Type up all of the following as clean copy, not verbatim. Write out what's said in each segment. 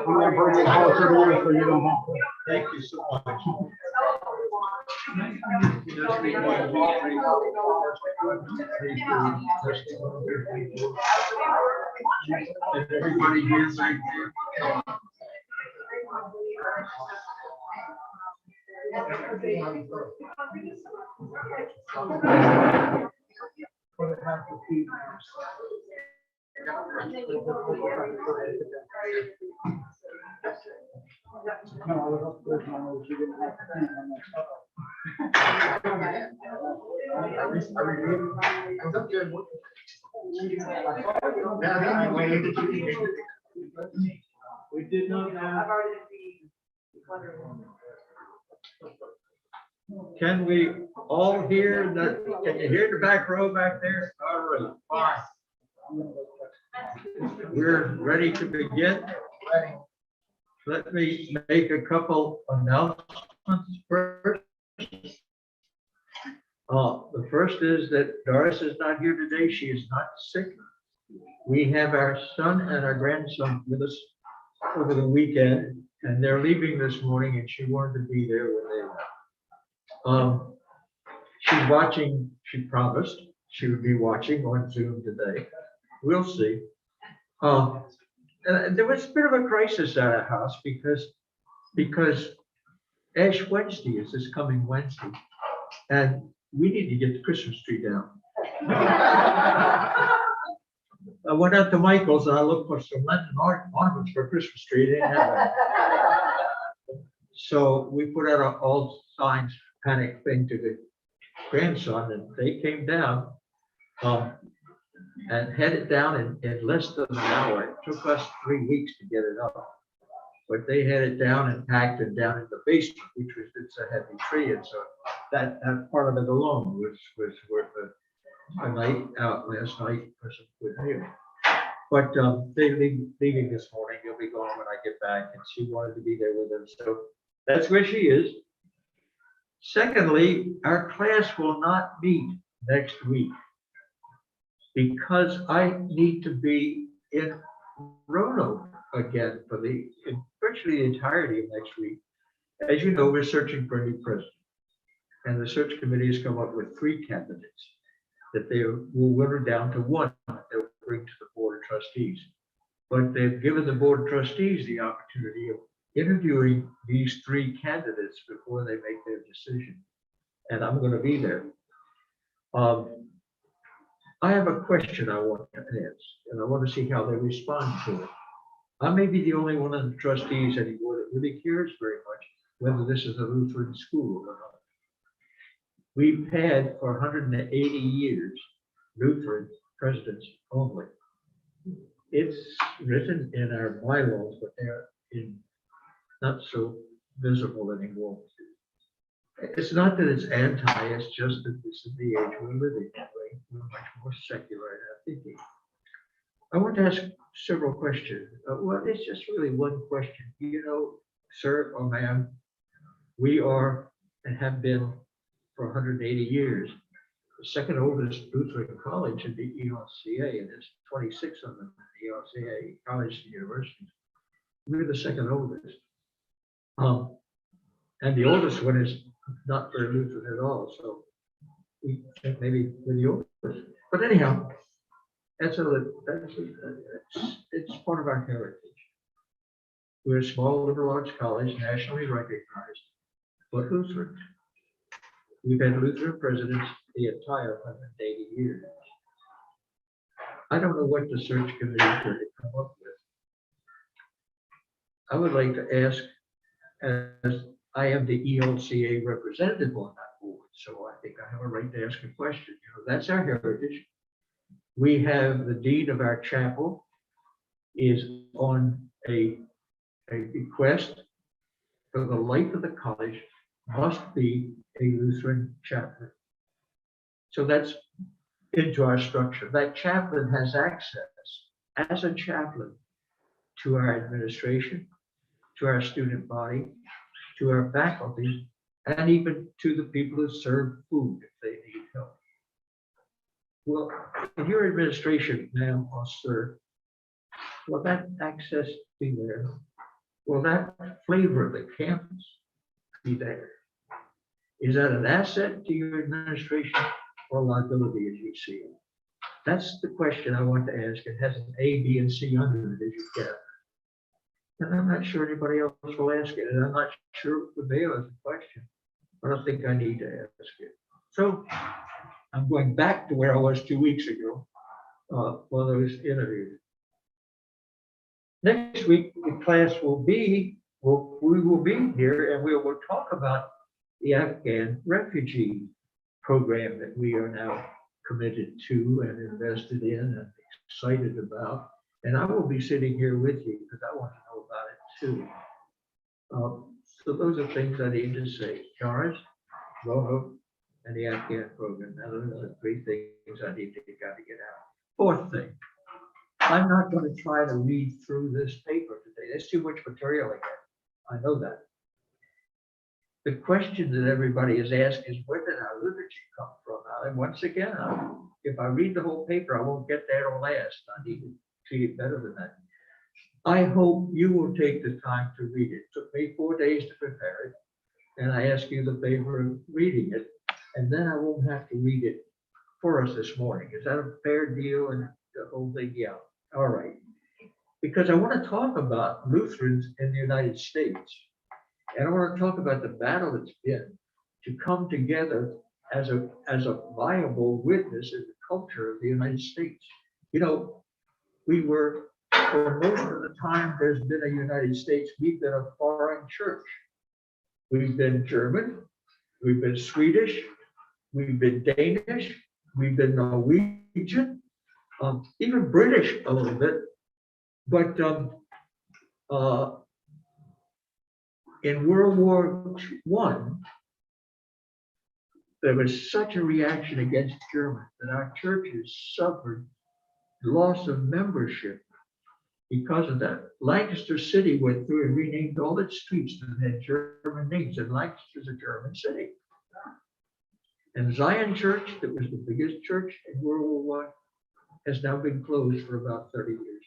I'm gonna bring it closer to you so you don't have to. Thank you so much. Everybody here, thank you. No, I was up there, I know she didn't have to think on We did not have. Can we all hear that? Can you hear the back row back there? All right, fine. We're ready to begin. Let me make a couple announcements first. The first is that Doris is not here today. She is not sick. We have our son and our grandson with us over the weekend, and they're leaving this morning, and she wanted to be there when they left. She's watching, she promised she would be watching on Zoom today. We'll see. And there was a bit of a crisis at our house because Ash Wednesday is this coming Wednesday, and we need to get the Christmas tree down. I went out to Michael's and I looked for some Lenten ornaments for a Christmas tree. They didn't have that. So we put out an all signs panic thing to the grandson, and they came down and had it down in less than an hour. It took us 3 weeks to get it up, but they had it down and packed it down in the basement, which was, it's a heavy tree, and so that part of it alone was worth a night out last night for some good meal. But they're leaving this morning. They'll be gone when I get back, and she wanted to be there with them, so that's where she is. Secondly, our class will not meet next week because I need to be in Roanoke again for virtually the entirety of next week. As you know, we're searching for a new president, and the search committee has come up with 3 candidates that they will whittle down to 1 that they'll bring to the Board of Trustees. But they've given the Board of Trustees the opportunity of interviewing these 3 candidates before they make their decision, and I'm going to be there. I have a question I want to ask, and I want to see how they respond to it. I may be the only one of the trustees anymore that really cares very much whether this is a Lutheran school or not. We've had for 180 years Lutheran presidents only. It's written in our bylaws, but they're not so visible anymore. It's not that it's anti, it's just that this is the age we're living in. We're much more secular in our thinking. I want to ask several questions. Well, it's just really one question. You know, sir or ma'am, we are and have been for 180 years the second oldest Lutheran college in the ELCA, and there's 26 of them in the ELCA, colleges and universities. We're the second oldest. And the oldest one is not very Lutheran at all, so we think maybe we're the oldest. But anyhow, it's part of our heritage. We're a small liberal arts college, nationally recognized, but Lutheran. We've had Lutheran presidents the entire 180 years. I don't know what the search committee is going to come up with. I would like to ask, as I am the ELCA representative on that board, so I think I have a right to ask a question. You know, that's our heritage. We have the dean of our chapel is on a request for the life of the college must be a Lutheran chaplain. So that's into our structure. That chaplain has access as a chaplain to our administration, to our student body, to our faculty, and even to the people who serve food if they need help. Well, in your administration, ma'am or sir, will that access be there? Will that flavor of the campus be there? Is that an asset to your administration or liability as you see it? That's the question I want to ask. It has an A, B, and C under it as you get. And I'm not sure anybody else will ask it, and I'm not sure it would avail as a question, but I think I need to ask it. So I'm going back to where I was 2 weeks ago while I was interviewed. Next week, the class we will be here and we will talk about the Afghan refugee program that we are now committed to and invested in and excited about. And I will be sitting here with you because I want to know about it too. So those are things I need to say. Charles, Roho, and the Afghan program. Now those are the three things I need to get out. Fourth thing, I'm not going to try to read through this paper today. There's too much material again. I know that. The question that everybody is asked is, where did our liturgy come from? And once again, if I read the whole paper, I won't get there till last. I need to treat it better than that. I hope you will take the time to read it. It took me 4 days to prepare it, and I ask you the favor of reading it, and then I won't have to read it for us this morning. Is that a fair deal? And the whole thing, yeah. All right. Because I want to talk about Lutherans in the United States. And I want to talk about the battle it's been to come together as a viable witness in the culture of the United States. You know, we were, for most of the time there's been a United States, we've been a foreign church. We've been German, we've been Swedish, we've been Danish, we've been Norwegian, even British a little bit. But in World War I, there was such a reaction against Germans that our churches suffered loss of membership because of that. Lancaster City went through and renamed all its streets that had German names, and Lancaster's a German city. And Zion Church, that was the biggest church in World War I, has now been closed for about 30 years.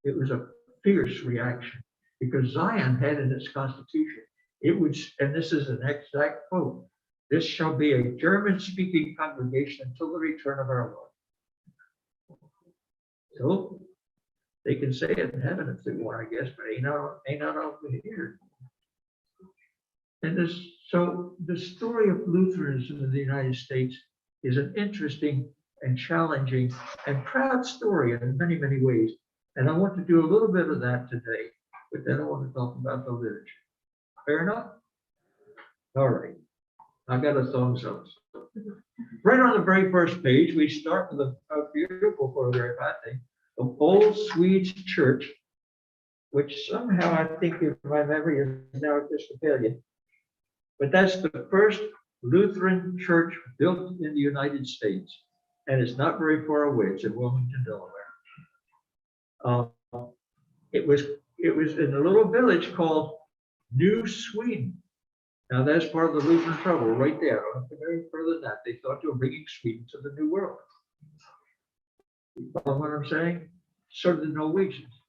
It was a fierce reaction because Zion had in its constitution, it would, and this is an exact quote, "This shall be a German-speaking congregation until the return of our Lord." So they can say it in heaven if they want, I guess, but ain't not over here. And so the story of Lutheranism in the United States is an interesting and challenging and proud story in many, many ways. And I want to do a little bit of that today, but then I want to talk about the liturgy. Fair enough? All right. I got a thumbs up. Right on the very first page, we start with a beautiful photograph, I think, of Old Swedes Church, which somehow I think, if my memory is now Episcopalian, but that's the first Lutheran church built in the United States, and it's not very far away. It's in Wilmington, Delaware. It was in a little village called New Sweden. Now that's part of the Lutheran trouble right there. I don't have to go further than that. They thought they were bringing Sweden to the New World. You follow what I'm saying? So did the Norwegians.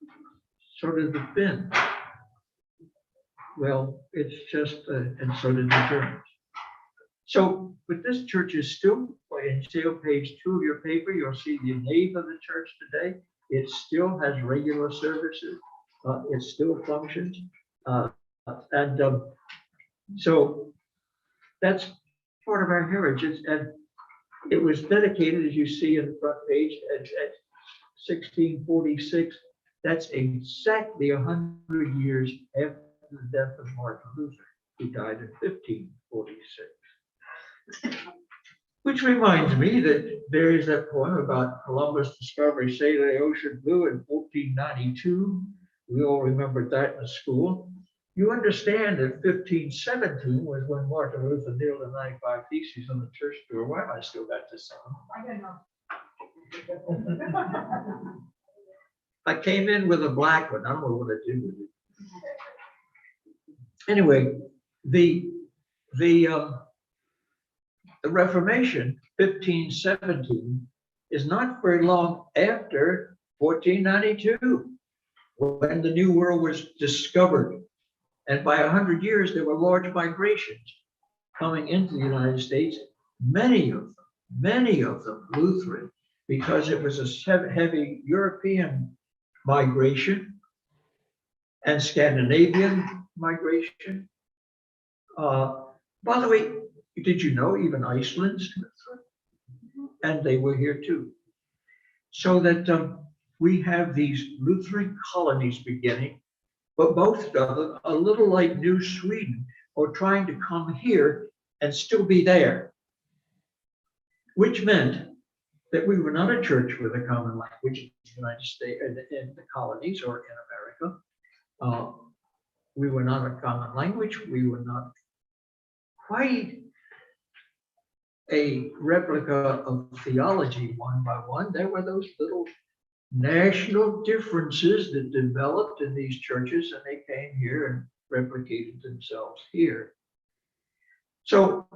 So did the Finns. Well, it's just, and so did the Germans. So, but this church is still, and see on page 2 of your paper, you'll see the nave of the church today. It still has regular services. It still functions. So that's part of our heritage. And it was dedicated, as you see in the front page, at 1646. That's exactly 100 years after the death of Martin Luther, who died in 1546. Which reminds me that there is that poem about Columbus discovering sailing the ocean blue in 1492. We all remember that in school. You understand that 1517 was when Martin Luther nailed the 95 Theses on the church door. Why have I still got this song? I don't know. I came in with a black one. I don't know what to do with it. Anyway, the Reformation, 1517, is not very long after 1492. when the New World was discovered. And by 100 years, there were large migrations coming into the United States, many of them Lutheran, because it was a heavy European migration and Scandinavian migration. By the way, did you know even Iceland's Lutheran? And they were here too. So that we have these Lutheran colonies beginning, but both of them, a little like New Sweden, are trying to come here and still be there, which meant that we were not a church with a common language in the United States, in the colonies or in America. We were not a common language. We were not quite a replica of theology one by one. There were those little national differences that developed in these churches, and they came here and replicated themselves here. So,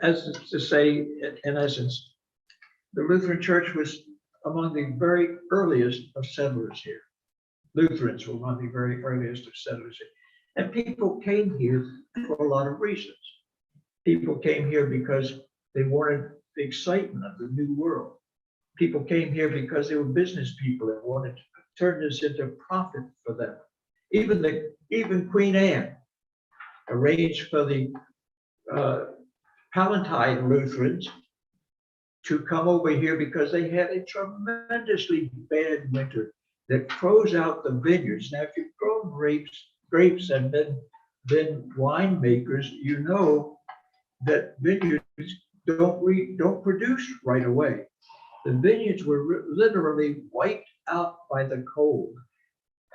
as to say, in essence, the Lutheran Church was among the very earliest of settlers here. Lutherans were among the very earliest of settlers here. And people came here for a lot of reasons. People came here because they wanted the excitement of the new world. People came here because they were business people that wanted to turn this into profit for them. Even Queen Anne arranged for the Palatine Lutherans to come over here because they had a tremendously bad winter that froze out the vineyards. Now, if you've grown grapes and been winemakers, you know that vineyards don't produce right away. The vineyards were literally wiped out by the cold,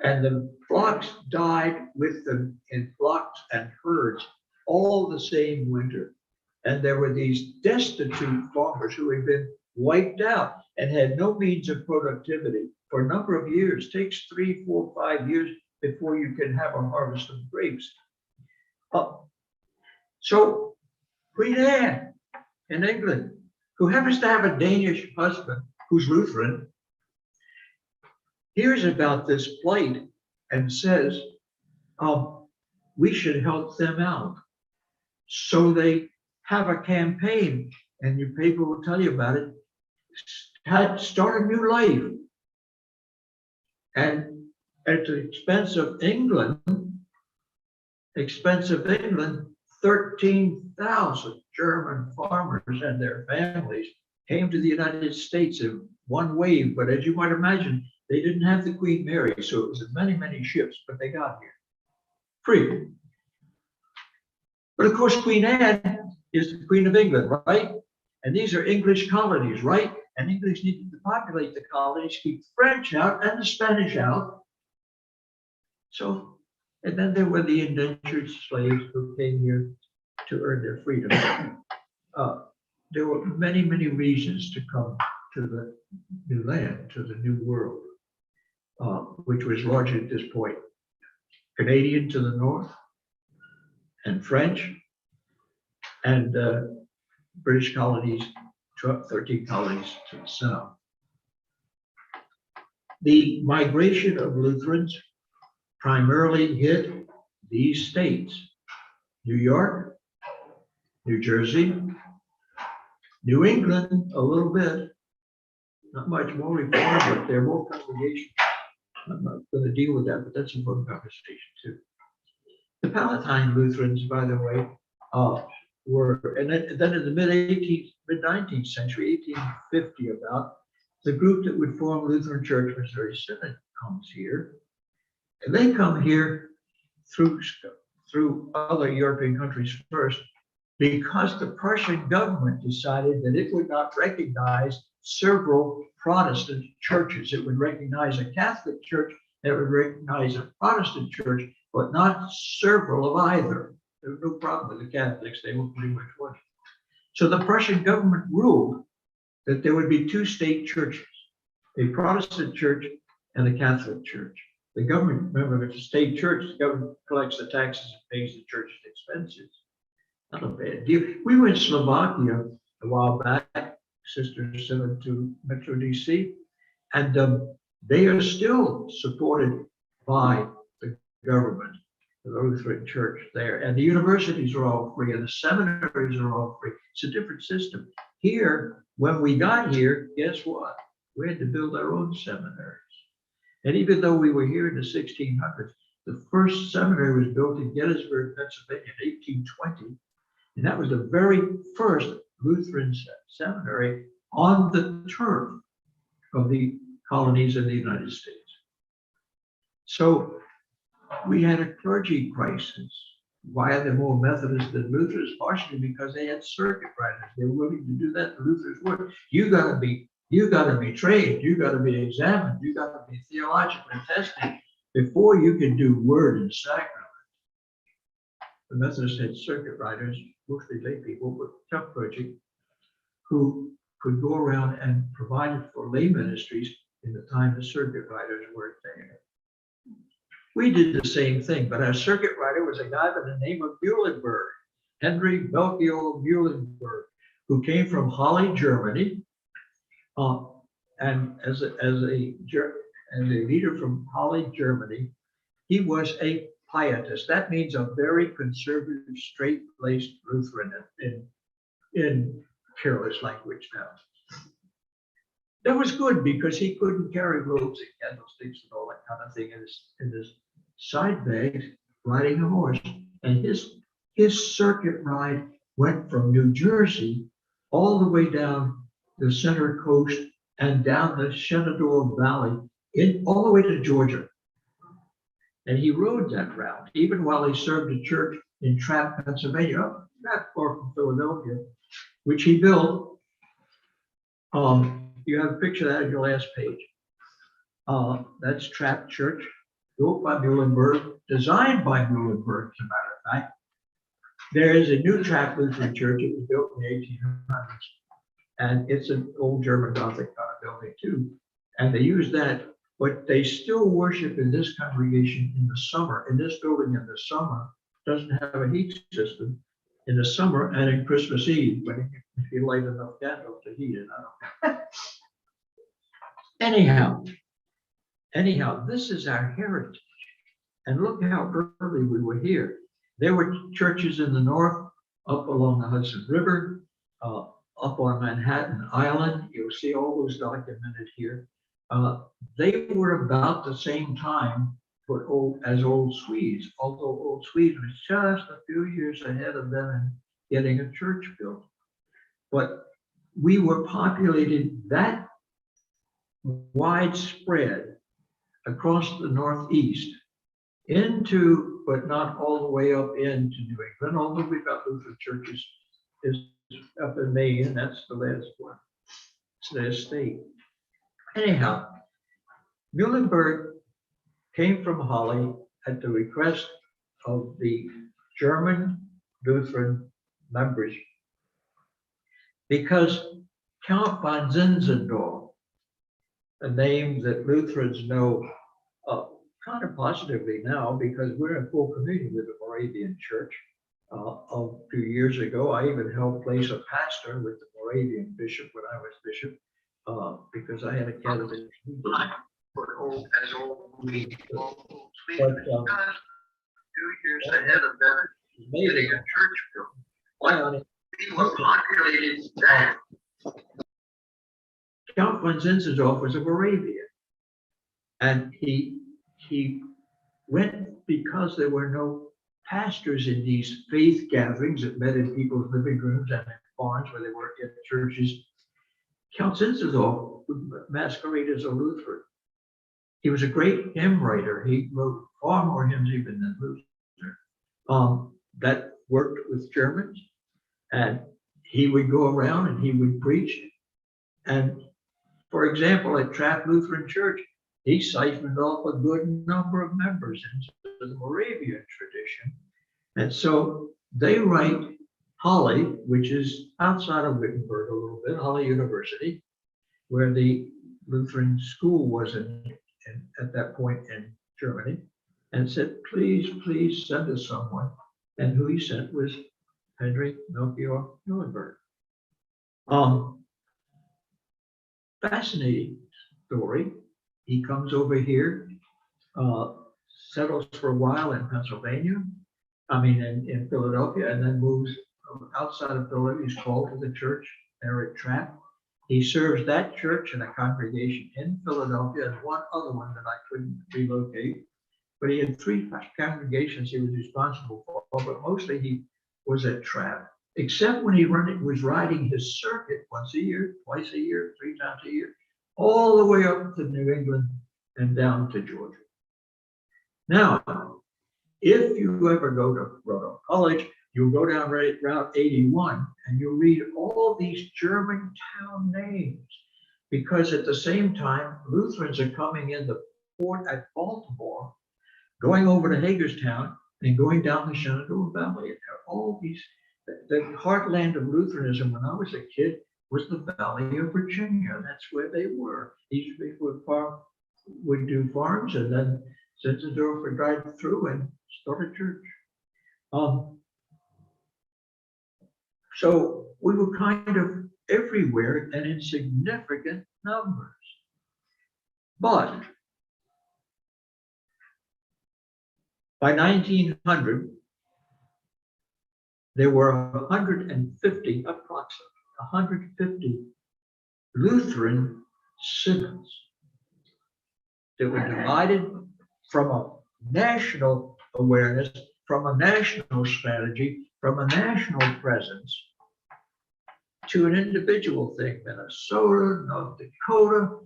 and the flocks died with them in flocks and herds all the same winter. And there were these destitute farmers who had been wiped out and had no means of productivity for a number of years. It takes 3, 4, 5 years before you can have a harvest of grapes. So Queen Anne in England, who happens to have a Danish husband who's Lutheran, hears about this plight and says, we should help them out. So they have a campaign, and your paper will tell you about it, start a new life. And at the expense of England, 13,000 German farmers and their families came to the United States in one wave. But as you might imagine, they didn't have the Queen Mary, so it was many, many ships, but they got here free. But of course, Queen Anne is the Queen of England, right? And these are English colonies, right? And English needed to populate the colonies, keep the French out and the Spanish out. So, and then there were the indentured slaves who came here to earn their freedom. There were many, many reasons to come to the new land, to the new world, which was largely at this point Canadian to the north, and French, and British colonies, 13 colonies to the south. The migration of Lutherans primarily hit these states: New York, New Jersey, New England, a little bit, not much more reform, but there are more congregations. I'm not going to deal with that, but that's a important conversation too. The Palatine Lutherans, by the way, were, and then in the mid-19th century, 1850 about, the group that would form Lutheran Church Missouri Synod comes here. And they come here through other European countries first, because the Prussian government decided that it would not recognize several Protestant churches. It would recognize a Catholic church, it would recognize a Protestant church, but not several of either. There was no problem with the Catholics, they were pretty much one. So the Prussian government ruled that there would be two state churches, a Protestant church and a Catholic church. The government, remember, if it's a state church, the government collects the taxes and pays the church's expenses. Not a bad deal. We were in Slovakia a while back, Sister Synod to Metro DC, and They are still supported by the government, the Lutheran Church there, and the universities are all free, and the seminaries are all free. It's a different system. Here, when we got here, guess what? We had to build our own seminaries. And even though we were here in the 1600s, the first seminary was built in Gaithersburg, Pennsylvania in 1820. And that was the very first Lutheran seminary on the turf of the colonies in the United States. So we had a clergy crisis. Why are they more Methodist than Lutherans? Partially because they had circuit riders. They were willing to do that. The Lutherans were. You gotta be trained. You gotta be examined. You gotta be theologically tested before you can do word and sacrament. The Methodists had circuit riders, mostly lay people, but tough clergy, who could go around and provide for lay ministries in the time the circuit riders weren't there. We did the same thing, but our circuit rider was a guy by the name of Muhlenberg, Henry Melchior Muhlenberg, who came from Halle, Germany, and as a leader from Halle, Germany, he was a pietist. That means a very conservative, straight-laced Lutheran in careless language now. That was good because he couldn't carry robes and candlesticks and all that kind of thing in his side bags, riding a horse. And his circuit ride went from New Jersey all the way down the center coast and down the Shenandoah Valley, all the way to Georgia. And he rode that route, even while he served a church in Trapp, Pennsylvania, not far from Philadelphia, which he built. You have a picture of that on your last page. That's Trapp Church, built by Muhlenberg, designed by Muhlenberg, as a matter of fact. There is a new Trapp Lutheran Church. It was built in the 1800s. And it's an old German Gothic kind of building too. And they use that, but they still worship in this congregation in the summer. In this building in the summer, doesn't have a heat system in the summer and in Christmas Eve, when you light enough candles to heat it. I don't know. Anyhow, this is our heritage. And look how early we were here. There were churches in the north, up along the Hudson River, up on Manhattan Island. You'll see all those documented here. They were about the same time as Old Swedes, although Old Sweden was just a few years ahead of them in getting a church built. But we were populated that widespread across the Northeast into, but not all the way up into New England, although we've got Lutheran churches is up in Maine, and that's the last one. It's the last state. Anyhow, Muhlenberg came from Halle at the request of the German Lutheran members because Count von Zinzendorf, a name that Lutherans know kind of positively now because we're in full communion with the Moravian Church. A few years ago, I even helped place a pastor with the Moravian bishop when I was bishop because I had a candidate. But 2 years ahead of them, getting a church built. We were populated that. Count von Zinzendorf was a Moravian, and he went because there were no pastors in these faith gatherings that met in people's living rooms and in barns where they were in churches. Count Zinzendorf would masquerade as a Lutheran. He was a great hymn writer. He wrote far more hymns even than Luther. That worked with Germans, and he would go around and he would preach. And for example, at Trapp Lutheran Church, he siphoned off a good number of members into the Moravian tradition. And so they write Halle, which is outside of Wittenberg a little bit, Halle University, where the Lutheran school was at that point in Germany, and said, please send us someone. And who he sent was Henry Melchior Muhlenberg. Fascinating story. He comes over here, settles for a while in Pennsylvania, in Philadelphia, and then moves outside of Philadelphia. He's called to the church there at Trapp. He serves that church and a congregation in Philadelphia and one other one that I couldn't relocate. But he had 3 congregations he was responsible for, but mostly he was at Trapp, except when he was riding his circuit once a year, twice a year, 3 times a year, all the way up to New England and down to Georgia. Now, if you ever go to Roanoke College, you'll go down Route 81 and you'll read all these German town names, because at the same time, Lutherans are coming in the port at Baltimore, going over to Hagerstown and going down the Shenandoah Valley. And there are all these, the heartland of Lutheranism when I was a kid was the Valley of Virginia. That's where they were. These people would do farms, and then Zinzendorf would drive through and start a church. So we were kind of everywhere and in significant numbers. But by 1900, there were 150, approximately 150 Lutheran synods that were divided from a national awareness, from a national strategy, from a national presence to an individual thing. Minnesota, North Dakota,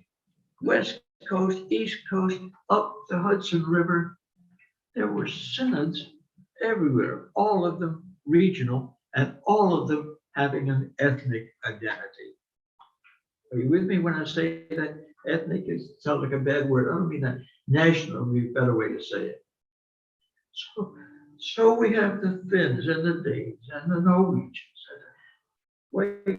West Coast, East Coast, up the Hudson River. There were synods everywhere, all of them regional, and all of them having an ethnic identity. Are you with me when I say that ethnic sounds like a bad word? I don't mean that. National would be a better way to say it. So we have the Finns and the Danes and the Norwegians. A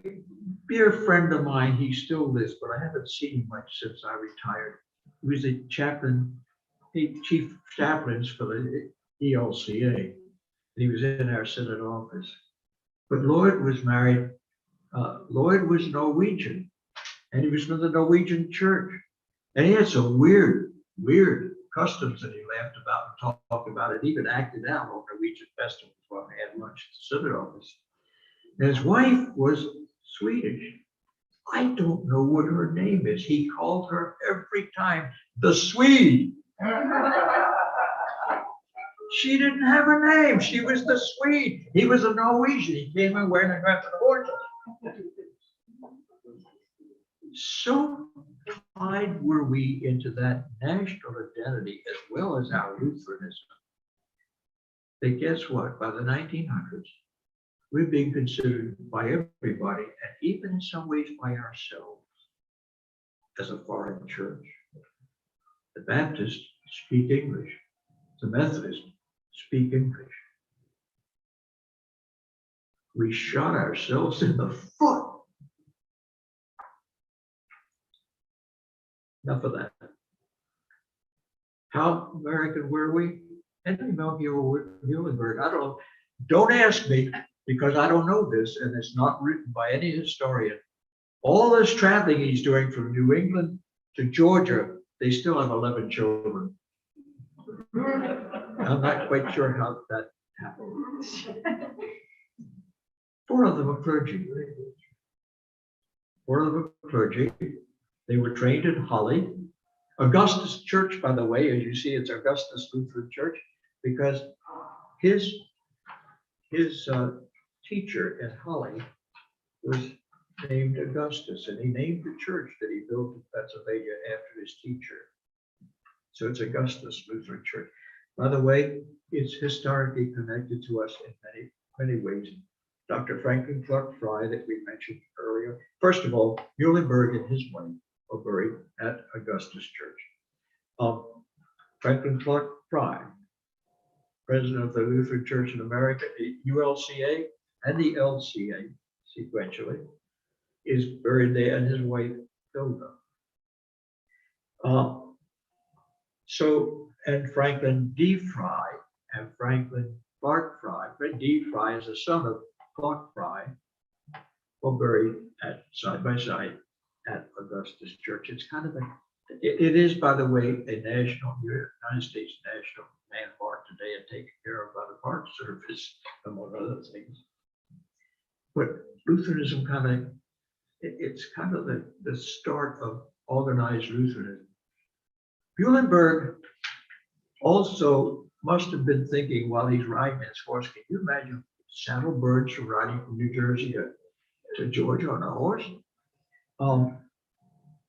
dear friend of mine, he still lives, but I haven't seen him much since I retired. He was a chaplain, chief chaplains for the ELCA. He was in our synod office. But Lloyd was married. Lloyd was Norwegian, and he was from the Norwegian church. And he had some weird customs that he laughed about and talked about and even acted out on Norwegian festivals while they had lunch at the synod office. And his wife was Swedish. I don't know what her name is. He called her every time the Swede. She didn't have a name. She was the Swede. He was a Norwegian. He came in wearing a dress and horses. So tied were we into that national identity as well as our Lutheranism that guess what? By the 1900s, we're being considered by everybody, and even in some ways by ourselves, as a foreign church. The Baptists speak English. The Methodists speak English. We shot ourselves in the foot. Enough of that. How American were we? Henry Muhlenberg. I don't know. Don't ask me, because I don't know this, and it's not written by any historian. All this traveling he's doing from New England to Georgia, they still have 11 children. I'm not quite sure how that happened. 4 of them are clergy. 4 of them are clergy. They were trained at Holly. Augustus Church, by the way, as you see, it's Augustus Lutheran Church, because his teacher at Holly was named Augustus, and he named the church that he built in Pennsylvania after his teacher. So it's Augustus Lutheran Church. By the way, it's historically connected to us in many ways. Dr. Franklin Clark Fry, that we mentioned earlier. First of all, Muhlenberg and his wife are buried at Augustus Church. Franklin Clark Fry, president of the Lutheran Church in America, the ULCA and the LCA sequentially, is buried there, and his wife Hilda. And Franklin D. Fry and Franklin Clark Fry. Fred D. Fry is the son of Clark Fry, were buried side by side at Augustus Church. It's kind of a It is, by the way, a national, United States national landmark today and taken care of by the Park Service, among other things. But Lutheranism it's kind of the start of organized Lutheranism. Muhlenberg also must have been thinking while he's riding his horse, can you imagine saddlebirds riding from New Jersey to Georgia on a horse?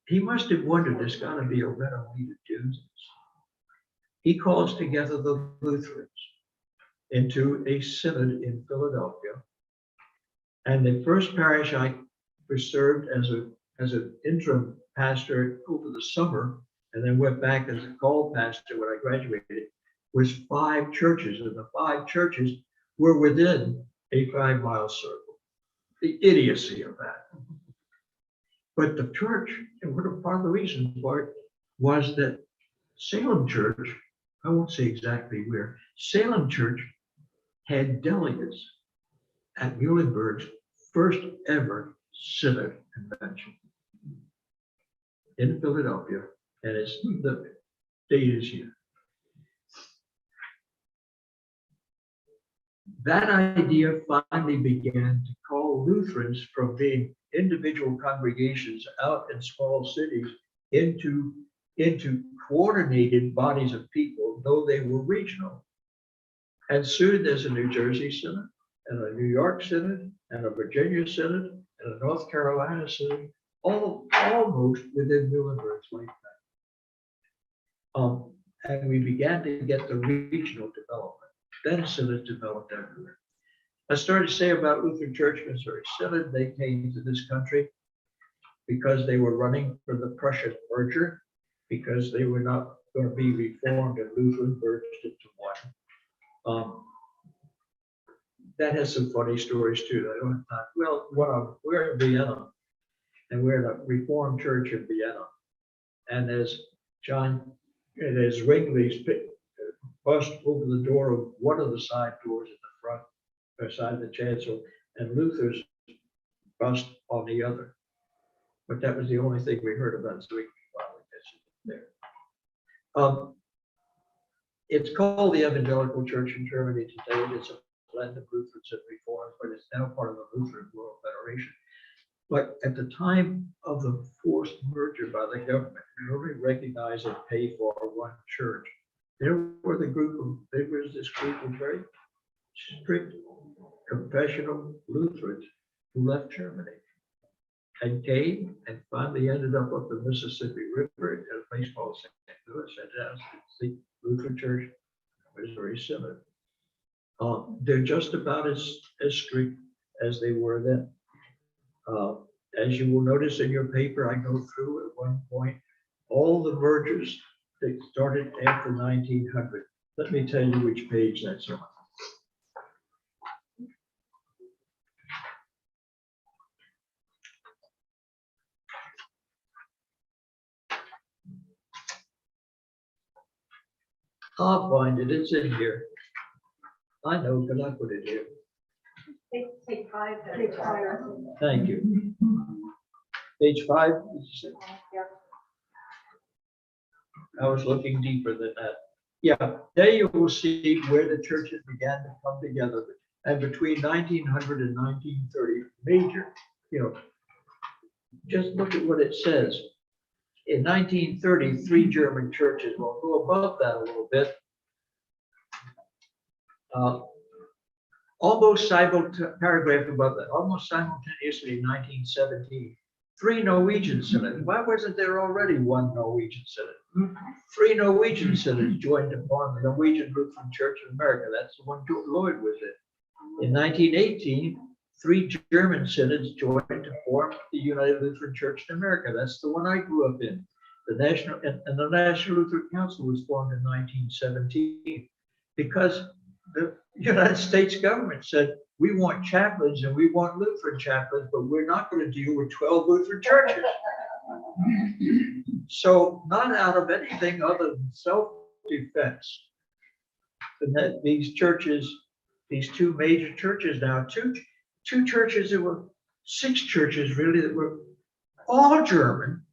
He must have wondered, there's got to be a better way to do this. He calls together the Lutherans into a synod in Philadelphia. And the first parish I served as an interim pastor over the summer, and then went back as a called pastor when I graduated, was 5 churches, and the 5 churches were within a 5-mile circle. The idiocy of that. But the church, and part of the reason for it was that Salem Church, I won't say exactly where, Salem Church had delegates at Muhlenberg's first ever synod convention in Philadelphia, and the date is here. That idea finally began to call Lutherans from being individual congregations out in small cities into coordinated bodies of people, though they were regional. And soon there's a New Jersey Synod, and a New York Synod, and a Virginia Synod, and a North Carolina Synod, all almost within Muhlenberg's lifetime. And we began to get the regional development. Then synods developed everywhere. I started to say about Lutheran Church Missouri Synod, they came to this country because they were running for the Prussian merger, because they were not going to be Reformed and Lutheran merged into one. That has some funny stories too. I don't have time. Well, we're in Vienna, and we're in a Reformed church in Vienna. And as Wrigley's bust over the door of one of the side doors in the front, or side of the chancel, and Luther's bust on the other. But that was the only thing we heard about, so we finally there. It's called the Evangelical Church in Germany today. It's a blend of Lutherans and Reformed, but it's now part of the Lutheran World Federation. But at the time of the forced merger by the government, we only recognized and paid for one church. There was this group of very strict confessional Lutherans who left Germany and came and finally ended up the Mississippi River at a place called St. Louis, and that's the Lutheran Church Missouri Synod. They're just about as strict as they were then. As you will notice in your paper, I go through at one point all the mergers that started after 1900. Let me tell you which page that's on. I'll find it. It's in here. I know because I put it here. Page 5. Thank you. Page 5. Yeah. I was looking deeper than that. Yeah, there you will see where the churches began to come together. And between 1900 and 1930, major, just look at what it says. In 1930, 3 German churches, will go above that a little bit. Paragraph above that, almost simultaneously in 1917, 3 Norwegian synods. Why wasn't there already 1 Norwegian synod? 3 Norwegian synods joined to form the Norwegian Lutheran Church of America. That's the one Lloyd was in. In 1918, 3 German synods joined to form the United Lutheran Church in America. That's the one I grew up in. The National Lutheran Council was formed in 1917 because the United States government said, we want chaplains and we want Lutheran chaplains, but we're not going to deal with 12 Lutheran churches. So not out of anything other than self-defense, these churches, these 2 major churches now, two churches, there were 6 churches really that were all German,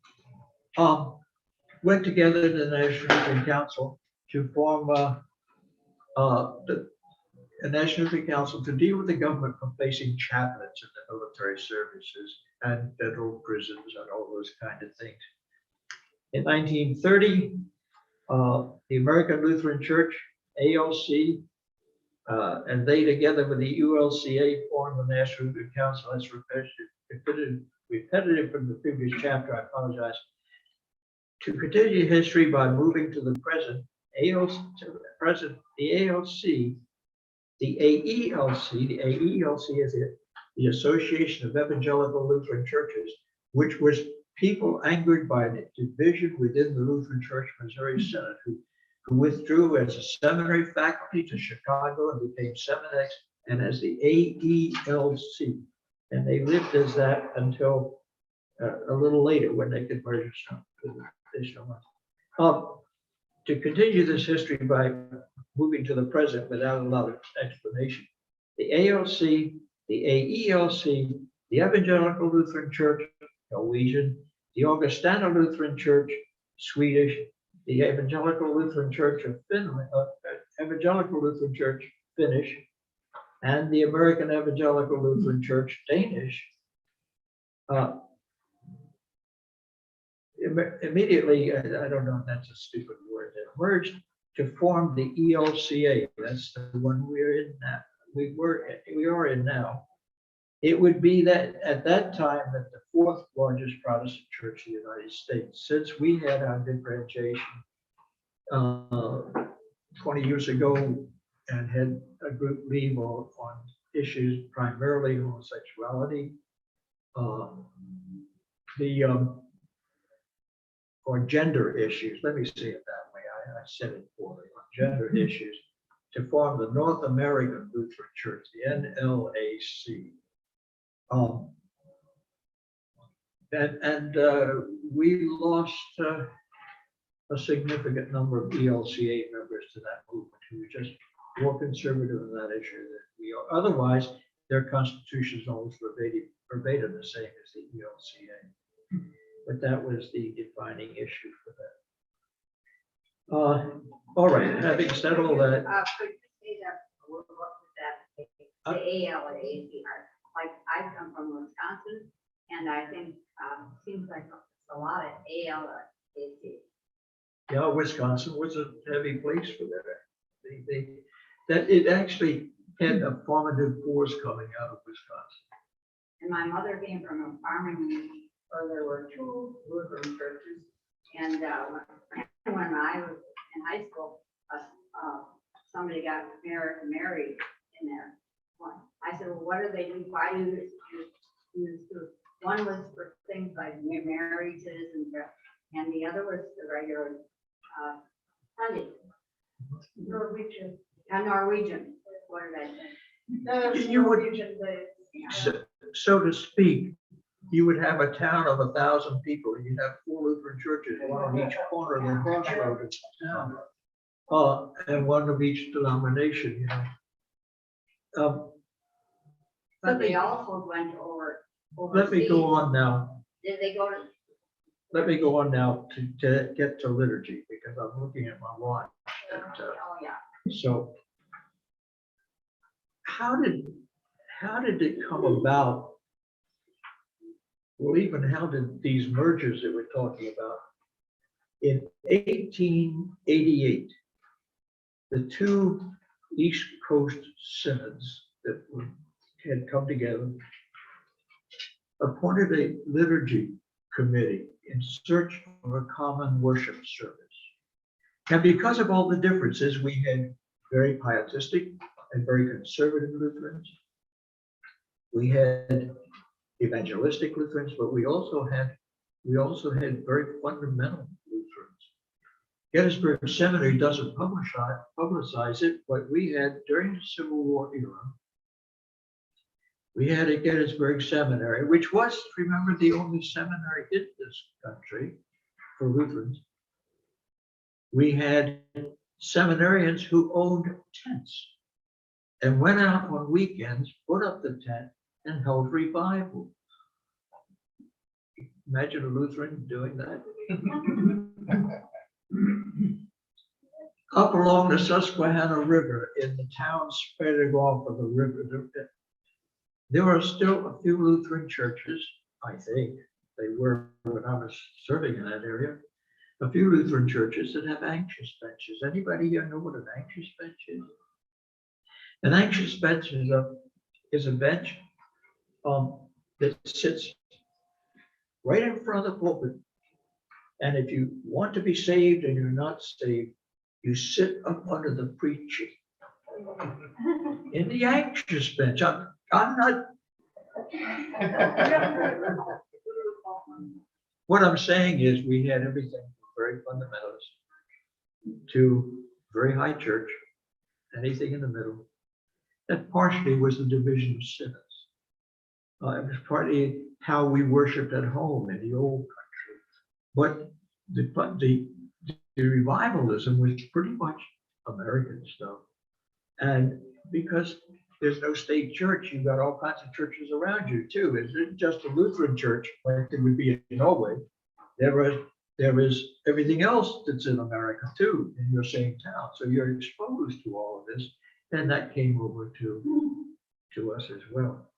went together in the National Lutheran Council to form a National Lutheran Council to deal with the government from placing chaplains in the military services and federal prisons and all those kind of things. In 1930, the American Lutheran Church, ALC, and they together with the ULCA formed the National Lutheran Council. That's repetitive from the previous chapter, I apologize. To continue history by moving to the present, the ALC, the AELC is it, the Association of Evangelical Lutheran Churches, which was people angered by the division within the Lutheran Church Missouri Synod, who withdrew as a seminary faculty to Chicago and became Seminex, and as the AELC. And they lived as that until a little later when they converted some to the additional ones. To continue this history by moving to the present without a lot of explanation, the ALC, the AELC, the Evangelical Lutheran Church, Norwegian, the Augustana Lutheran Church, Swedish, the Evangelical Lutheran Church of Finland, Evangelical Lutheran Church, Finnish, and the American Evangelical Lutheran Church, Danish, immediately, I don't know if that's a stupid word, they merged to form the ELCA. That's the one we're in now. We are in now. It would be that at that time that the fourth largest Protestant church in the United States, since we had our differentiation 20 years ago and had a group leave on issues primarily homosexuality, or gender issues. Let me say it that way. I said it poorly. On gender issues, to form the North American Lutheran Church, the NLAC. We lost a significant number of ELCA members to that movement who were just more conservative in that issue than we are. Otherwise, their constitution is almost verbatim the same as the ELCA. But that was the defining issue for that. All right, having said all that. Could you say that, what was that, the ALA, like I come from Wisconsin, and I think seems like a lot of ALAC. Yeah, Wisconsin was a heavy place for that. That it actually had a formative force coming out of Wisconsin. And my mother came from a farming community where there were two Lutheran churches. And when I was in high school, somebody got married in there. I said, well, what do they do? Why do you use two? One was for things like married citizens, and the other was the regular Sunday. Norwegian. Norwegian. What did I say? You would, so to speak, you would have a town of 1,000 people, and you'd have 4 Lutheran churches, one on each corner of the crossroad of town, and one of each denomination, you know. But they also went over. Let me go on now. Did they go to? Let me go on now to get to liturgy, because I'm looking at my watch. And, Oh, yeah. so how did it come about? Well, even how did these mergers that we're talking about? In 1888, the 2 East Coast synods that had come together appointed a liturgy committee in search of a common worship service. And because of all the differences, we had very pietistic and very conservative Lutherans. We had evangelistic Lutherans, but we also had very fundamental Lutherans. Gaithersburg Seminary doesn't publicize it, but we had during the Civil War era, we had a Gaithersburg Seminary, which was, remember, the only seminary in this country for Lutherans. We had seminarians who owned tents and went out on weekends, put up the tent, and held revival. imagine a Lutheran doing that? Up along the Susquehanna River in the town spreading off of the river, there are still a few Lutheran churches, I think. They were when I was serving in that area. A few Lutheran churches that have anxious benches. Anybody here know what an anxious bench is? An anxious bench is a bench that sits right in front of the pulpit. And if you want to be saved and you're not saved, you sit up under the preaching in the anxious bench. I'm not. What I'm saying is we had everything from very fundamentalist to very high church, anything in the middle. That partially was the division of sinners. It was partly how we worshiped at home in the old country. But the revivalism was pretty much American stuff. And because there's no state church, you've got all kinds of churches around you too. It isn't just a Lutheran church like it would be in Norway. There is everything else that's in America too, in your same town. So you're exposed to all of this. And that came over to us as well.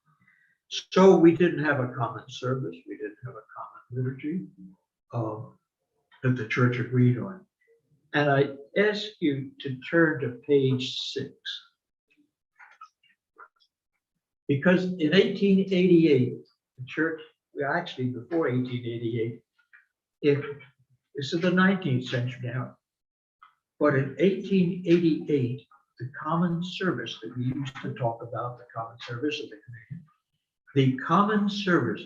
So we didn't have a common service. We didn't have a common liturgy that the church agreed on. And I ask you to turn to page 6. Because in 1888, the church, well, actually before 1888, this is the 19th century now, but in 1888, the common service that we used to talk about, the common service of the communion, the common service,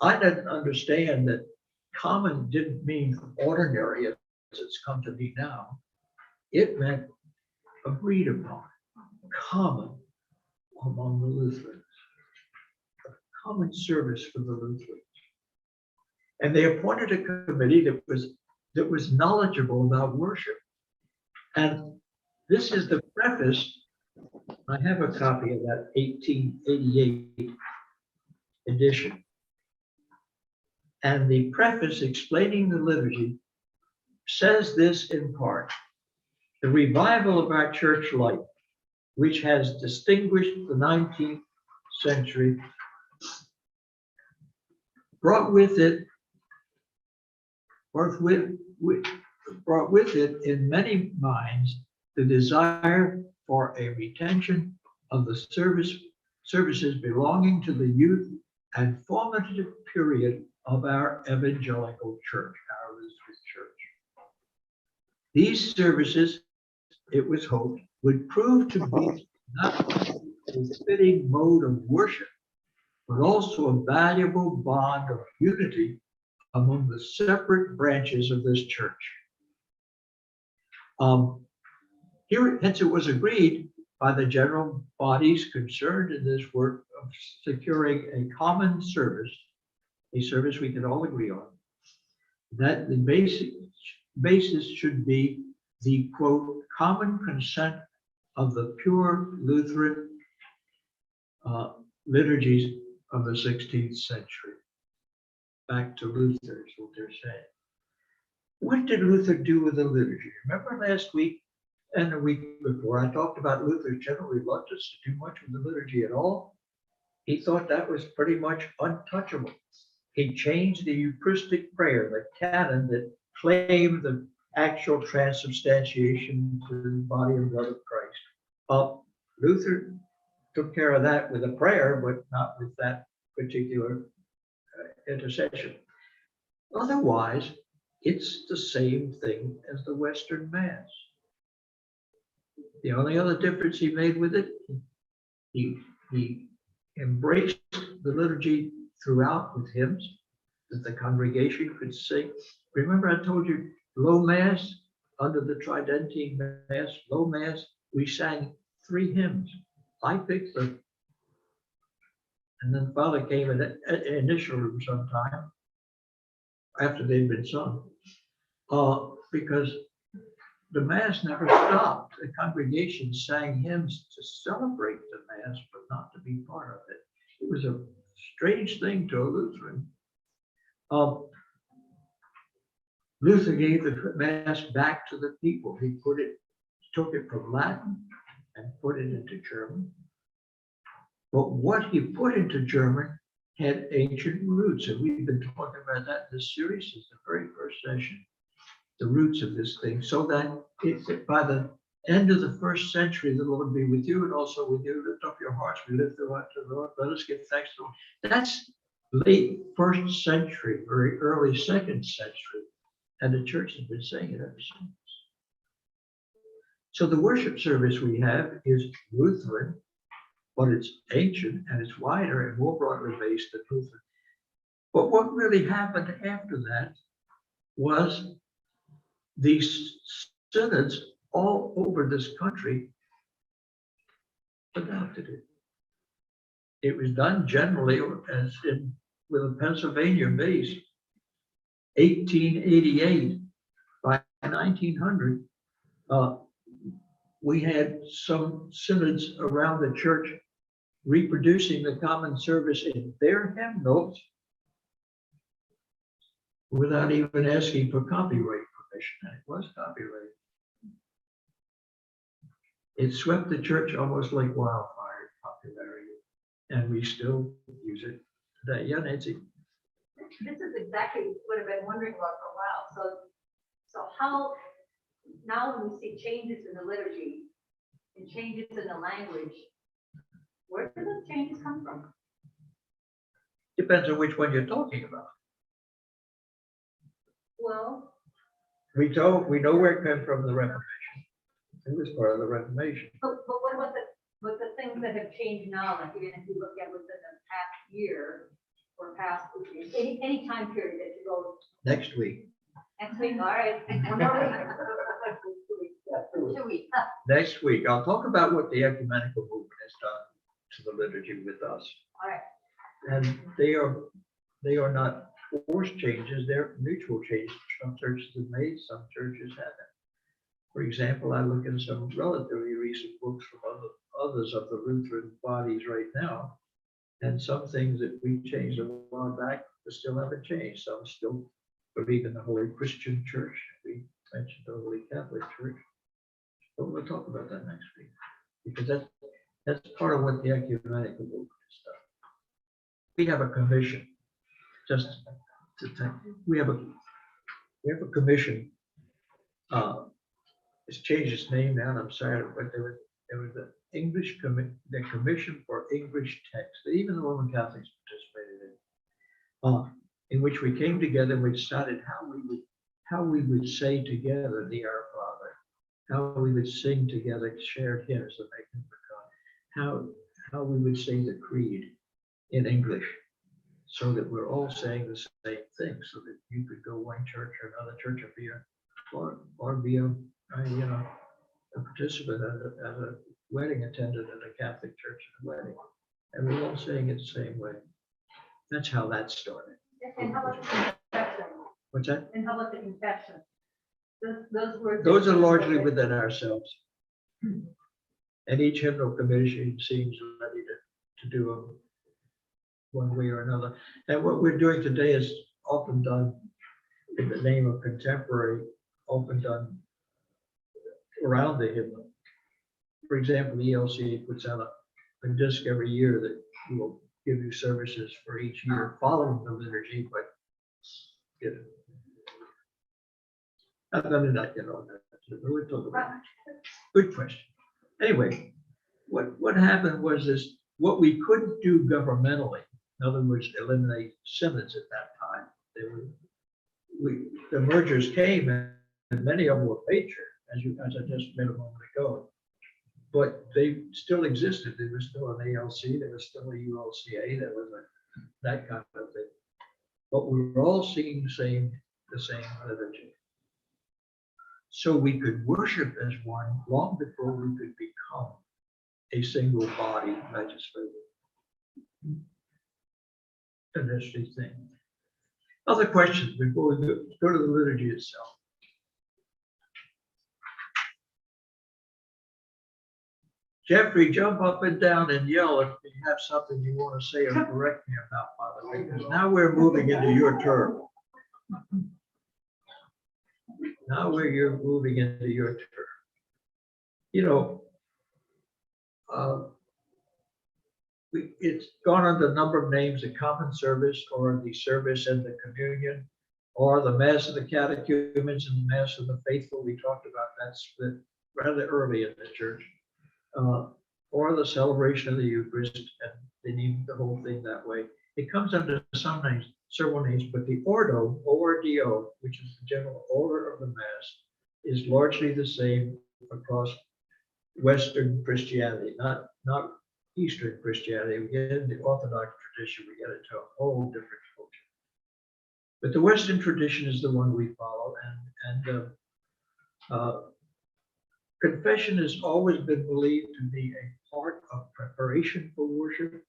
I didn't understand that common didn't mean ordinary as it's come to be now. It meant agreed upon, common among the Lutherans, a common service for the Lutherans. And they appointed a committee that was knowledgeable about worship. And this is the preface. I have a copy of that 1888 edition. And the preface explaining the liturgy says this in part: the revival of our church life, which has distinguished the 19th century, brought with it in many minds the desire for a retention of the services belonging to the youth and formative period of our evangelical church, our Lutheran church. These services, it was hoped, would prove to be not only a fitting mode of worship, but also a valuable bond of unity among the separate branches of this church. Hence it was agreed by the general bodies concerned in this work of securing a common service, a service we can all agree on, that the basis should be the, quote, common consent of the pure Lutheran liturgies of the 16th century. Back to Luther is what they're saying. What did Luther do with the liturgy? Remember last week and the week before, I talked about Luther's general reluctance to do much with the liturgy at all. He thought that was pretty much untouchable. He changed the Eucharistic prayer, the canon that claimed the actual transubstantiation to the body and blood of Christ. Luther took care of that with a prayer, but not with that particular intercession. Otherwise, it's the same thing as the Western Mass. The only other difference he made with it, he embraced the liturgy throughout with hymns that the congregation could sing. Remember I told you, low Mass, under the Tridentine Mass, low Mass, we sang 3 hymns. I picked them. And then Father came and initialed them sometime after they'd been sung. Because the Mass never stopped. The congregation sang hymns to celebrate the Mass, but not to be part of it. It was a strange thing to a Lutheran. Luther gave the Mass back to the people. He took it from Latin and put it into German. But what he put into German had ancient roots, and we've been talking about that in this series since the very first session, the roots of this thing, so that by the end of the first century, the Lord be with you and also with you. Lift up your hearts. We lift them up to the Lord. Let us give thanks to Him. That's late first century, very early second century. And the church has been saying it ever since. So the worship service we have is Lutheran, but it's ancient and it's wider and more broadly based than Lutheran. But what really happened after that was these synods all over this country adopted it. It was done generally as with a Pennsylvania base. 1888, by 1900, we had some synods around the church reproducing the common service in their hymnals without even asking for copyright permission, and it was copyrighted. It swept the church almost like wildfire popularity, and we still use it today. Yeah, Nancy? This is exactly what I've been wondering about for a while. So how, now when we see changes in the liturgy and changes in the language, where do those changes come from? Depends on which one you're talking about. Well, We know where it came from, the Reformation. It was part of the Reformation. but what about the things that have changed now, like even if you look at within the past year or past, any time period that you go Next week. next week, all right, one more week. 2 weeks. Next week, I'll talk about what the ecumenical movement has done to the liturgy with us. All right. And they are not forced changes, they're mutual changes. Some churches have made, some churches haven't. For example, I look at some relatively recent books from others of the Lutheran bodies right now, and some things that we changed a while back still haven't changed. Some still believe in the Holy Christian Church. We mentioned the Holy Catholic Church. But we'll talk about that next week, because that's part of what the ecumenical movement is done. We have a commission, just to think, we have a commission. It's changed its name now, and I'm sorry, but there was the the Commission for English Text that even the Roman Catholics participated in which we came together and we decided how we would say together the Our Father, how we would sing together shared hymns that make him for God, how we would say the creed in English, so that we're all saying the same thing, so that you could go one church or another church or be a participant as a wedding attendant at a Catholic church at a wedding, and we're all saying it the same way. That's how that started. And how about the confession? What's that? And how about the confession? Those words. Those are largely within ourselves. And each hymnal commission seems ready to do them one way or another. And what we're doing today is often done in the name of contemporary, often done around the hymnal. For example, the ELCA puts out a disc every year that will give you services for each year following the liturgy, but we'll talk about that. Good question. Anyway, what happened was this: what we couldn't do governmentally, in other words, eliminate synods at that time. The mergers came, and many of them were major, as I just made a moment ago. But they still existed. There was still an ALC, there was still a ULCA, there was that kind of thing. But we were all singing the same liturgy. So we could worship as one long before we could become a single body legislative. An interesting thing. Other questions before we go to the liturgy itself? Jeffrey, jump up and down and yell if you have something you want to say or correct me about, by the way, because now we're moving into your turn. Now you're moving into your turn. You know, it's gone under a number of names: the common service, or the service and the communion, or the Mass of the catechumens and the Mass of the faithful. We talked about that split rather early in the church. Or the celebration of the Eucharist, and they name the whole thing that way. It comes under some names, several names, but the Ordo, O-R-D-O, which is the general order of the Mass, is largely the same across Western Christianity, not Eastern Christianity. We get into the Orthodox tradition, we get into a whole different culture. But the Western tradition is the one we follow, and confession has always been believed to be a part of preparation for worship,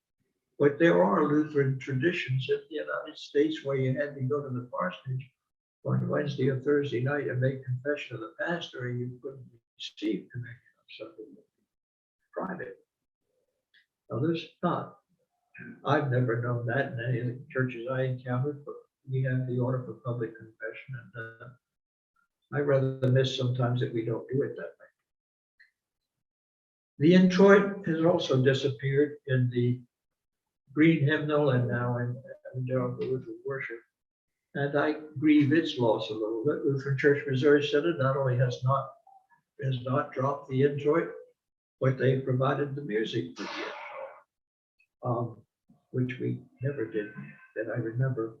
but there are Lutheran traditions in the United States where you had to go to the parsonage on Wednesday or Thursday night and make confession of the pastor, and you couldn't receive communion on Sunday. Private. Others not. I've never known that in any of the churches I encountered, but we have the order for public confession, and I rather miss sometimes that we don't do it that way. The introit has also disappeared in the green hymnal and now in Evangelical Lutheran worship. And I grieve its loss a little bit. Lutheran Church Missouri Synod not only has not dropped the introit, but they provided the music for the introit, which we never did, that I remember,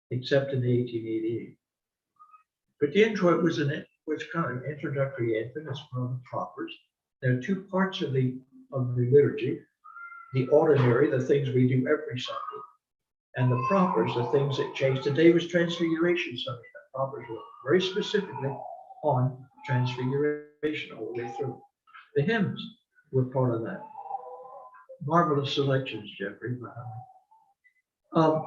except in the 1888. But the introit was kind of an introductory anthem. It's one of the propers. There are two parts of the liturgy: the ordinary, the things we do every Sunday, and the propers, the things that change. Today was Transfiguration Sunday. The propers were very specifically on Transfiguration all the way through. The hymns were part of that. Marvelous selections, Jeffrey. The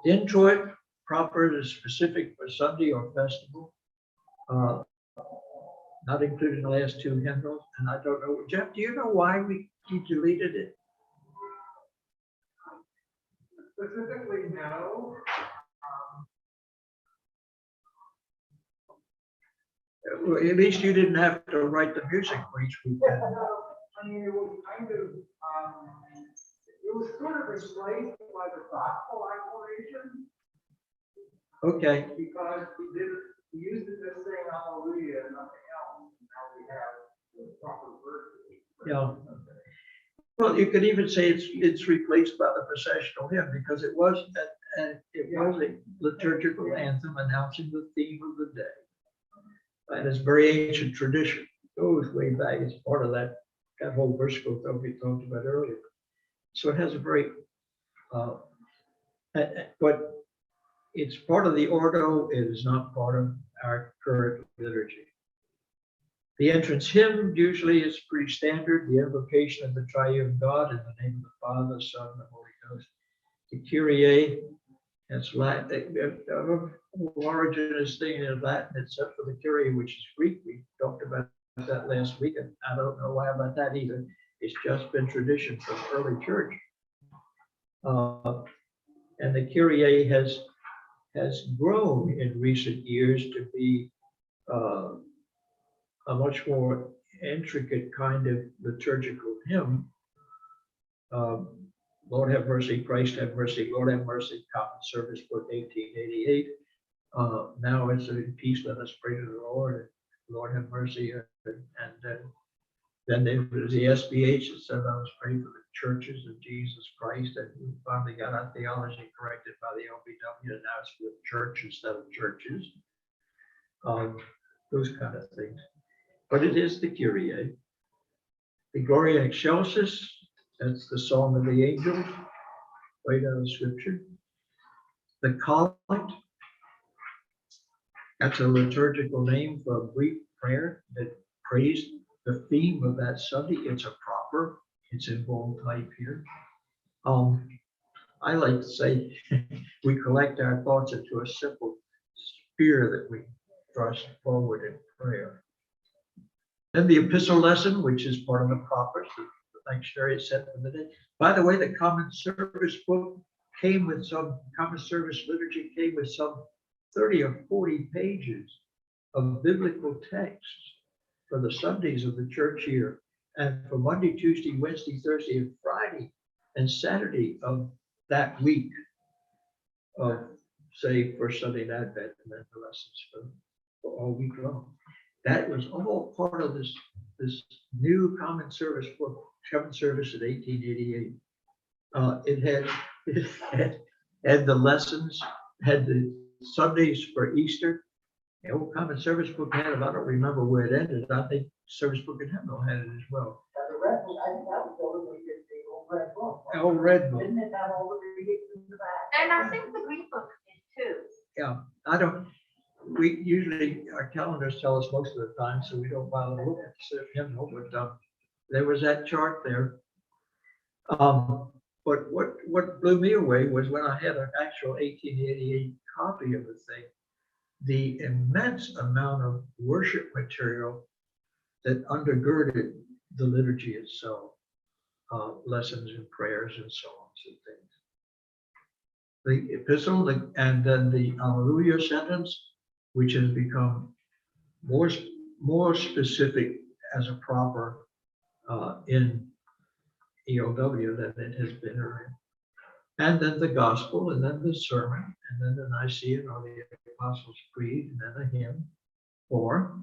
introit proper is specific for Sunday or festival. Not included in the last two hymnals, and I don't know. Jeff, do you know why we deleted it? Specifically, no. Well, at least you didn't have to write the music for each weekend. No, I mean, it was kind of, it was sort of replaced by the gospel acclamation. Okay. Because we used it to sing hallelujah and nothing else. Now we have the proper verses. Yeah. Well, you could even say it's replaced by the processional hymn, because it was a liturgical anthem announcing the theme of the day. And it's very ancient tradition. It goes way back. It's part of that whole versicle that we talked about earlier. So it has a very, but it's part of the Ordo. It is not part of our current liturgy. The entrance hymn usually is pretty standard. The invocation of the triune God in the name of the Father, the Son, and the Holy Ghost. The Kyrie, that's Latin. Origin is thing in Latin, except for the Kyrie, which is Greek. We talked about that last week, and I don't know why about that either. It's just been tradition from early church. And the Kyrie has grown in recent years to be a much more intricate kind of liturgical hymn. Lord have mercy, Christ have mercy, Lord have mercy, Common Service Book 1888. Now it's in peace, let us pray to the Lord, Lord have mercy. And then there was the SBH that said, I was praying for the churches of Jesus Christ, and we finally got our theology corrected by the LBW, and now it's with church instead of churches. Those kind of things. But it is the Kyrie. The Gloria Excelsis, that's the Song of the Angels, right out of Scripture. The Collect, that's a liturgical name for a brief prayer that prays the theme of that Sunday. It's a proper, it's in bold type here. I like to say we collect our thoughts into a simple sphere that we thrust forward in prayer. Then the epistle lesson, which is part of the prophets, the sanctuary set for the day. By the way, the common service book came with some, common service liturgy came with some 30 or 40 pages of biblical texts for the Sundays of the church year, and for Monday, Tuesday, Wednesday, Thursday, and Friday, and Saturday of that week of, say, first Sunday in Advent, and then the lessons for all week long. That was all part of this new common service book, common service in 1888. It had the lessons, had the Sundays for Easter. The old common service book had it. I don't remember where it ended. I think service book in Hymnal had it as well. The red book, I think that was the one we did, the old red book. The old red book. Didn't it have all the readings in the back? And I think the Green Book did too. Yeah, I don't, we usually, our calendars tell us most of the time, so we don't bother to look at the hymnal, but there was that chart there. But what blew me away was when I had an actual 1888 copy of the thing, the immense amount of worship material that undergirded the liturgy itself, lessons and prayers and songs and things. The epistle, and then the Alleluia sentence, which has become more specific as a proper in EOW than it has been earlier. And then the gospel, and then the sermon, and then the Nicene or the Apostles' Creed, and then a hymn, or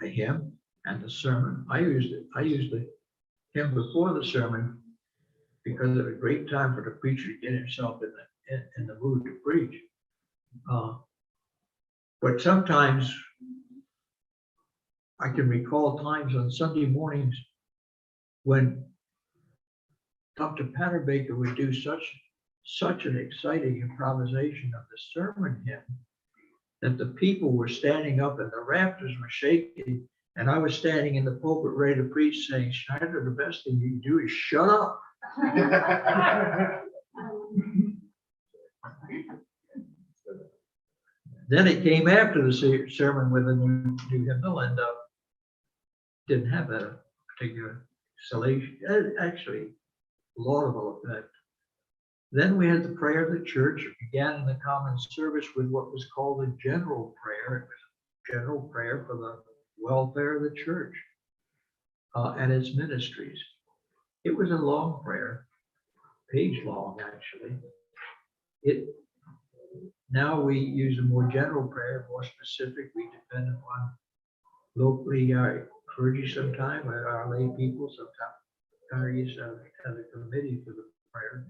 a hymn and the sermon. I used the hymn before the sermon because it was a great time for the preacher to get himself in the mood to preach. But sometimes I can recall times on Sunday mornings when Dr. Patterbaker would do such an exciting improvisation of the sermon hymn that the people were standing up and the rafters were shaking, and I was standing in the pulpit ready to preach saying, Schneider, the best thing you can do is shut up. Then it came after the sermon with a new hymnal, and didn't have that particular salation, actually laudable effect. Then we had the prayer of the church. It began in the common service with what was called a general prayer. It was a general prayer for the welfare of the church and its ministries. It was a long prayer, page long actually. Now we use a more general prayer, more specific. We depend upon locally our clergy sometime, or our lay people sometimes. Congregations have a committee for the prayer.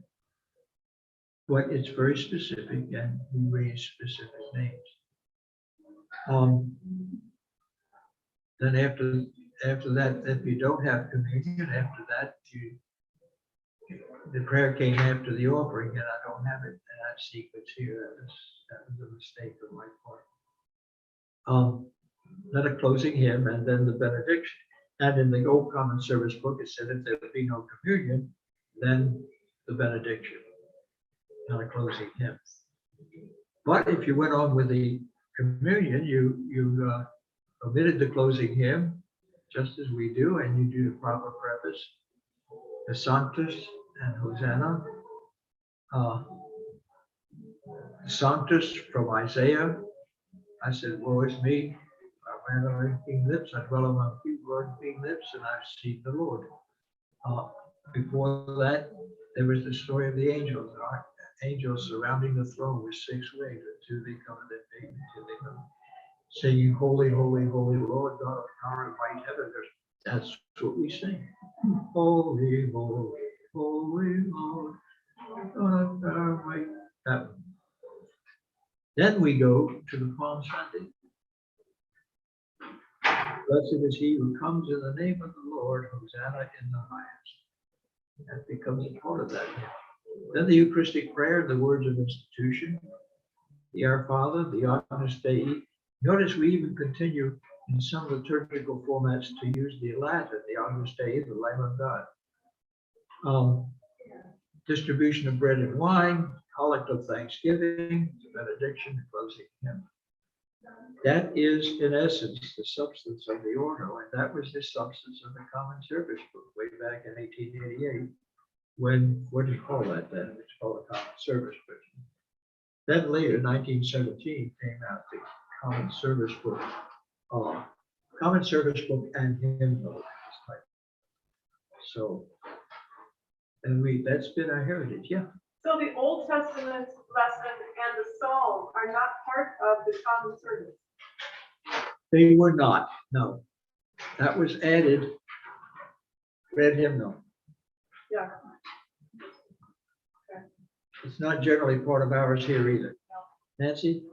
But it's very specific, and we raise specific names. Then after that, if you don't have communion, after that, the prayer came after the offering, and I don't have it in that sequence here. That was a mistake on my part. Then a closing hymn, and then the benediction. And in the old common service book, it said if there would be no communion, then the benediction, not a closing hymn. But if you went on with the communion, you omitted the closing hymn, just as we do, and you do the proper preface, the Sanctus and Hosanna. Sanctus from Isaiah. I said, woe is me, a man of unclean lips. I dwell among people of unclean lips, and I've seen the Lord. Before that, there was the story of the angels. Angels surrounding the throne with 6 wings until they come and they come, singing, holy, holy, holy Lord, God of power and might, heaven. That's what we sing. Holy, holy, holy Lord, God of power and might, heaven. Then we go to the Palm Sunday. Blessed is he who comes in the name of the Lord, Hosanna in the highest. That becomes a part of that. Then the Eucharistic prayer, the words of institution, the Our Father, the Agnus Dei. Notice we even continue in some liturgical formats to use the Latin, the Agnus Dei, the Lamb of God. Distribution of bread and wine, collect of thanksgiving, the benediction, the closing hymn. That is, in essence, the substance of the ordo, and that was the substance of the Common Service Book way back in 1888. When, what do you call that then? It's called a Common Service Book. Then later, 1917, came out the Common Service Book, Common Service Book and Hymn Book. So, and that's been our heritage, yeah. So the Old Testament lesson and the Psalm are not part of the common service. They were not, no. That was added, read hymnal. Yeah. It's not generally part of ours here either. Nancy?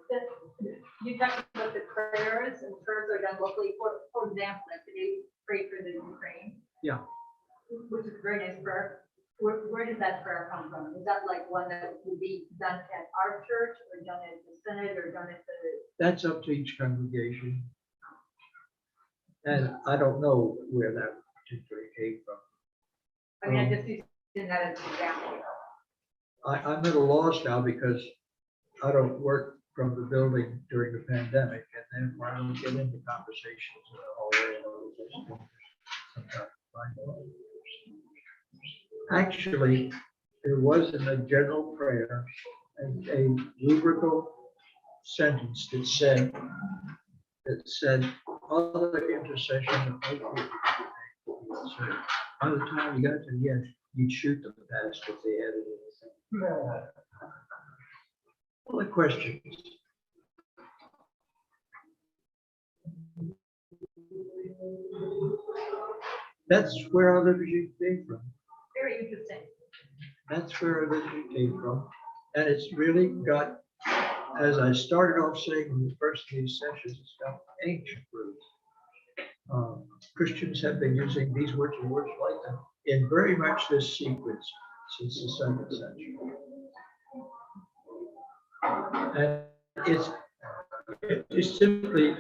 You talked about the prayers and prayers are done locally. For example, if they pray for the Ukraine. Yeah. Which is a very nice prayer. Where does that prayer come from? Is that like one that would be done at our church or done at the synod or done at the? That's up to each congregation. And I don't know where that particularly came from. I mean, I just used that as an example. I'm at a loss now because I don't work from the building during the pandemic, and then I don't get into conversations in the hallway. Actually, there wasn't a general prayer and a rubrical sentence that said other intercession of faithful. So by the time you got to the end, you'd shoot them past if they added anything. Other questions? That's where our liturgy came from. Very interesting. That's where our liturgy came from. And it's really got, as I started off saying in the first of these sessions, it's got ancient roots. Christians have been using these words and words like them in very much this sequence since the 2nd century. And it's simply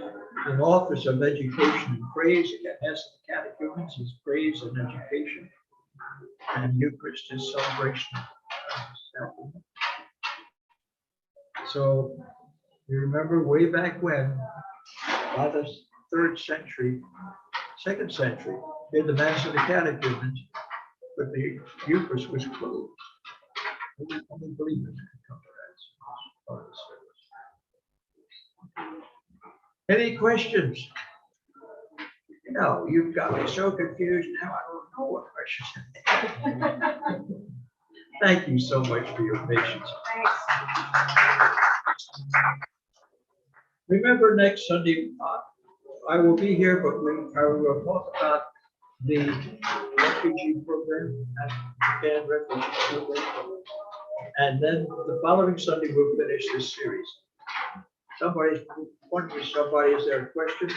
an office of education and praise. It has the catechumens is praise and education, and Eucharist is celebration. So you remember way back when, by the 3rd century, 2nd century, in the Mass of the catechumens, but the Eucharist was closed. Only believers could come to that part of the service. Any questions? No, you've got me so confused now. I don't know what questions. Thank you so much for your patience. Remember, next Sunday, I will be here, but I will talk about the refugee program and refugee program. And then the following Sunday, we'll finish this series. Somebody, is there a question?